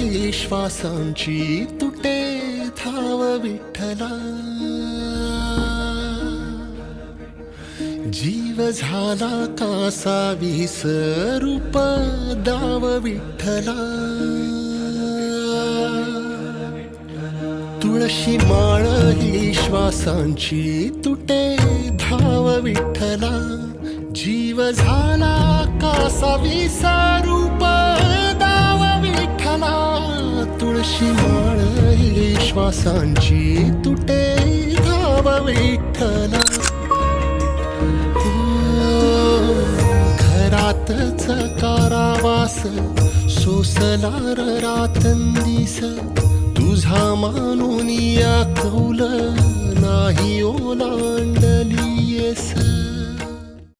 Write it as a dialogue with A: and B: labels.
A: ही श्वासांची तुटे धाव विठ्ठला. जीव झाला कासा विसरूप दाव विठ्ठला. तुळशी माळ ही श्वासांची तुटे धाव विठ्ठला. जीव झाला कासा विसरूप दाव विठ्ठला. तुळशी माळ ही श्वासांची तुटे धाव विठ्ठला. घरातच कारावास सोसला रातंदिस. तुझा मानून या कौल नाही ओलांडली.